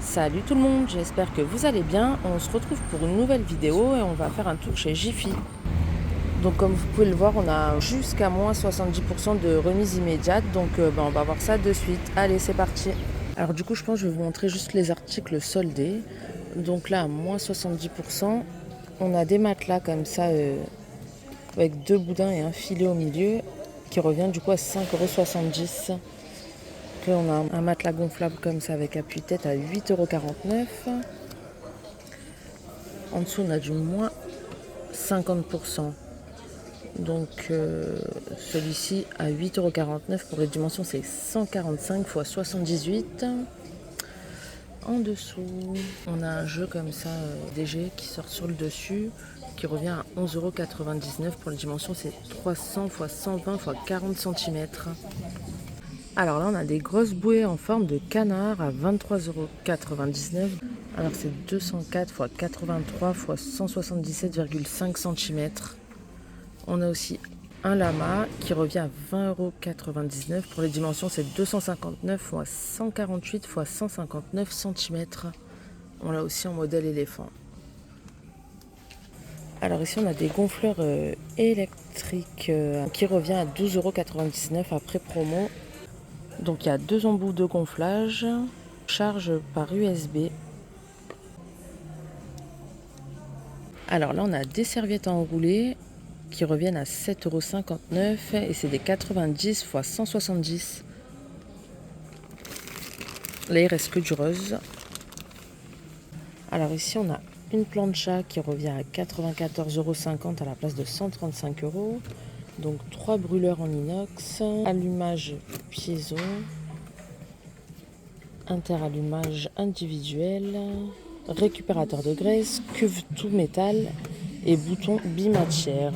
Salut tout le monde, j'espère que vous allez bien. On se retrouve pour une nouvelle vidéo et on va faire un tour chez Jiffy. Donc comme vous pouvez le voir, on a jusqu'à moins 70% de remise immédiate. Donc on va voir ça de suite. Allez, c'est parti. Alors du coup, je pense que je vais vous montrer juste les articles soldés. Donc là, à moins 70%, on a des matelas comme ça avec 2 boudins et un filet au milieu qui revient du coup à 5,70 €. Là, on a un matelas gonflable comme ça avec appui-tête à 8,49 €. En dessous, on a du moins 50%. Donc celui-ci à 8,49 € pour les dimensions, c'est 145 x 78. En dessous, on a un jeu comme ça, DG, qui sort sur le dessus, qui revient à 11,99 € pour les dimensions, c'est 300 x 120 x 40 cm. Alors là, on a des grosses bouées en forme de canard à 23,99 €. Alors c'est 204 x 83 x 177,5 cm. On a aussi un lama qui revient à 20,99 €. Pour les dimensions, c'est 259 x 148 x 159 cm. On l'a aussi en modèle éléphant. Alors ici, on a des gonfleurs électriques qui revient à 12,99 € après promo. Donc il y a 2 embouts de gonflage, charge par USB. Alors là, on a des serviettes à enrouler qui reviennent à 7,59 € et c'est des 90 x 170. Là, il reste que du rose. Alors ici, on a une plancha qui revient à 94,50 € à la place de 135 €. Donc 3 brûleurs en inox, allumage piezo, interallumage individuel, récupérateur de graisse, cuve tout métal et bouton bimatière.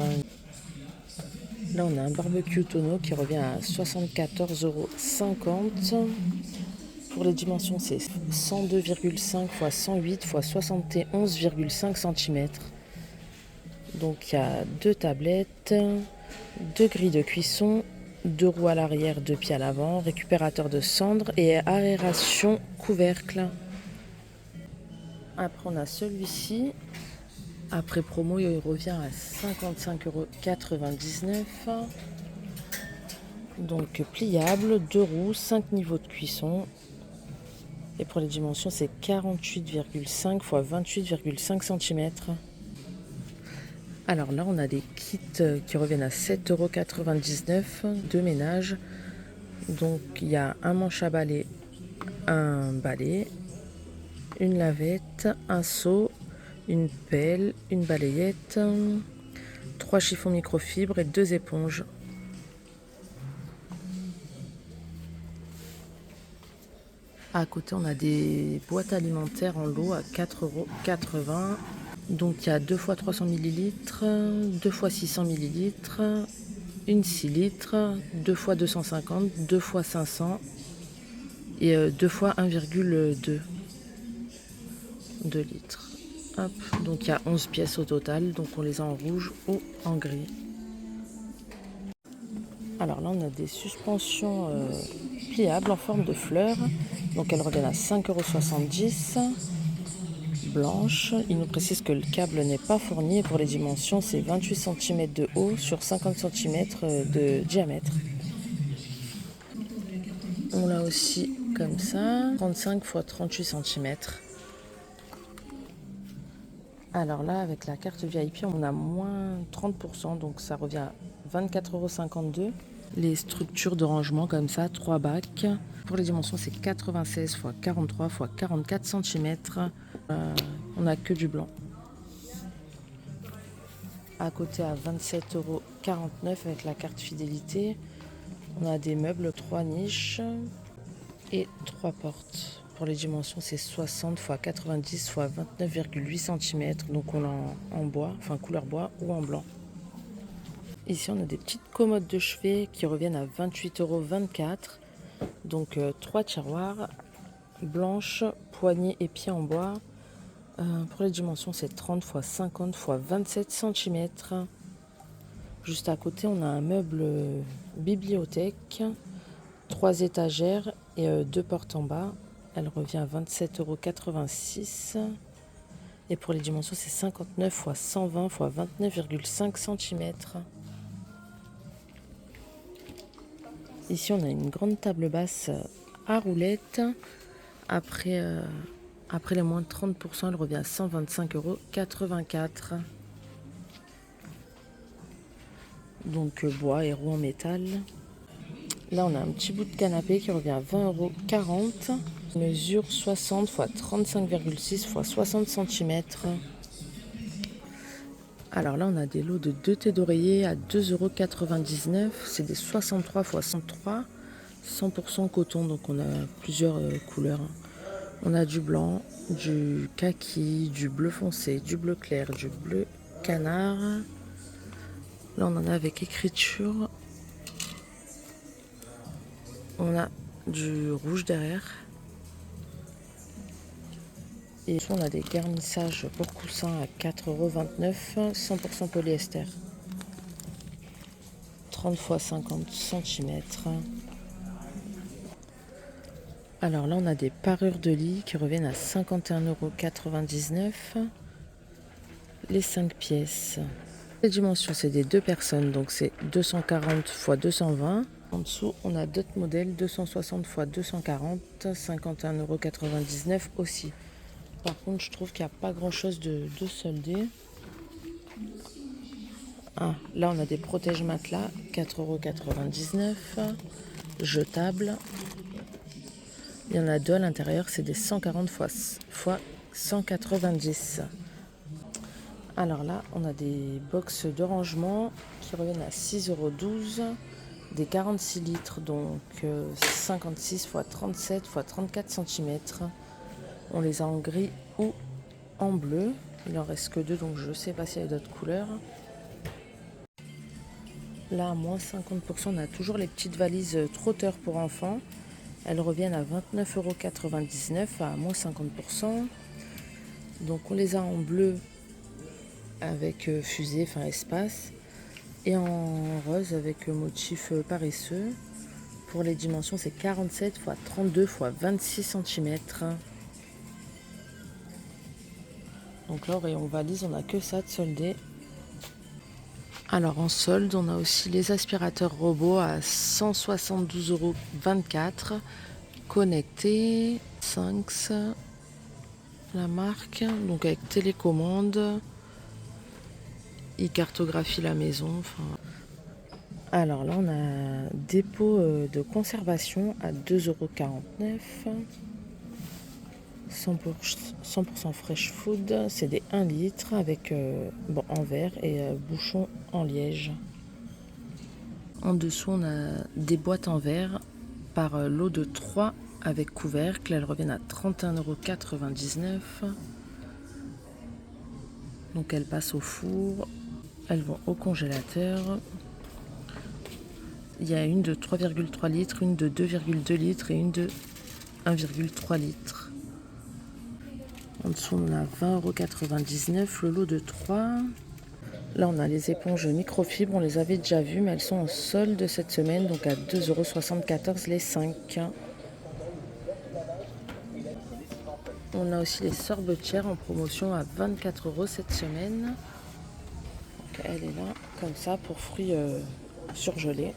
Là, on a un barbecue tonneau qui revient à 74,50 €. Pour les dimensions, c'est 102,5 x 108 x 71,5 cm. Donc, il y a 2 tablettes, 2 grilles de cuisson, 2 roues à l'arrière, 2 pieds à l'avant, récupérateur de cendres et aération couvercle. Après, on a celui-ci. Après promo, il revient à 55,99 €. Donc pliable, 2 roues, 5 niveaux de cuisson. Et pour les dimensions, c'est 48,5 x 28,5 cm. Alors là, on a des kits qui reviennent à 7,99 € de ménage. Donc il y a un manche à balai, un balai, une lavette, un seau, une pelle, une balayette, 3 chiffons microfibres et 2 éponges. À côté, on a des boîtes alimentaires en lot à 4,80 €. Donc il y a 2 fois 300 ml, 2 fois 600 ml, une 6 litres, 2 fois 250, 2 fois 500 et 2 fois 1,2 litres. Hop. Donc il y a 11 pièces au total, donc on les a en rouge ou en gris. Alors là, on a des suspensions pliables en forme de fleurs. Donc elles reviennent à 5,70 € blanche. Il nous précise que le câble n'est pas fourni et pour les dimensions, c'est 28 cm de haut sur 50 cm de diamètre. On l'a aussi comme ça, 35 x 38 cm. Alors là, avec la carte VIP, on a moins 30%, donc ça revient à 24,52 €. Les structures de rangement comme ça, 3 bacs. Pour les dimensions, c'est 96 x 43 x 44 cm. On n'a que du blanc. À côté, à 27,49 € avec la carte fidélité. On a des meubles, 3 niches et 3 portes. Pour les dimensions, c'est 60 x 90 x 29,8 cm. Donc on l'a en bois, enfin couleur bois ou en blanc. Ici, on a des petites commodes de chevet qui reviennent à 28,24 €. Donc 3 tiroirs, blanches, poignées et pieds en bois. Pour les dimensions, c'est 30 x 50 x 27 cm. Juste à côté, on a un meuble bibliothèque, 3 étagères et 2 portes en bas. Elle revient à 27,86 €. Et pour les dimensions, c'est 59 x 120 x 29,5 cm. Ici, on a une grande table basse à roulettes. Après les moins de 30%, elle revient à 125,84 €. Donc bois et roues en métal. Là, on a un petit bout de canapé qui revient à 20,40 €. Mesure 60 x 35,6 x 60 cm. Alors là, on a des lots de 2 têtes d'oreiller à 2,99 €. C'est des 63 x 103, 100% coton. Donc on a plusieurs couleurs. On a du blanc, du kaki, du bleu foncé, du bleu clair, du bleu canard. Là, on en a avec écriture. On a du rouge derrière. Et on a des garnissages pour coussins à 4,29 €, 100% polyester. 30 x 50 cm. Alors là, on a des parures de lit qui reviennent à 51,99 €. Les 5 pièces. Les dimensions, c'est des 2 personnes, donc c'est 240 x 220. En dessous, on a d'autres modèles, 260 x 240, 51,99 € aussi. Par contre, je trouve qu'il n'y a pas grand chose de soldé. Ah, là, on a des protèges matelas, 4,99 €, jetables. Il y en a deux à l'intérieur, c'est des 140 x 190. Alors là, on a des box de rangement qui reviennent à 6,12 €, des 46 litres, donc 56 x 37 x 34 cm. On les a en gris ou en bleu. Il en reste que 2, donc je ne sais pas s'il y a d'autres couleurs. Là, à moins 50%, on a toujours les petites valises trotteurs pour enfants. Elles reviennent à 29,99 € à moins 50%. Donc on les a en bleu avec fusée, enfin espace, et en rose avec motif paresseux. Pour les dimensions, c'est 47 x 32 x 26 cm. Donc là, au rayon valise, on n'a que ça de soldé. Alors en solde, on a aussi les aspirateurs robots à 172,24 € connectés. Synx, la marque, donc avec télécommande. Ils cartographient la maison. Alors là, on a des pots de conservation à 2,49 €. 100% fresh food, c'est des 1 litre avec en verre et bouchon en liège. En dessous, on a des boîtes en verre par lot de 3 avec couvercle. Elles reviennent à 31,99 €. Donc elles passent au four, elles vont au congélateur. Il y a une de 3,3 litres, une de 2,2 litres et une de 1,3 litres. En dessous, on a 20,99 €, le lot de 3. Là, on a les éponges microfibres. On les avait déjà vues, mais elles sont en solde cette semaine, donc à 2,74 € les 5. On a aussi les sorbetières en promotion à 24 € cette semaine. Donc, elle est là, comme ça, pour fruits surgelés.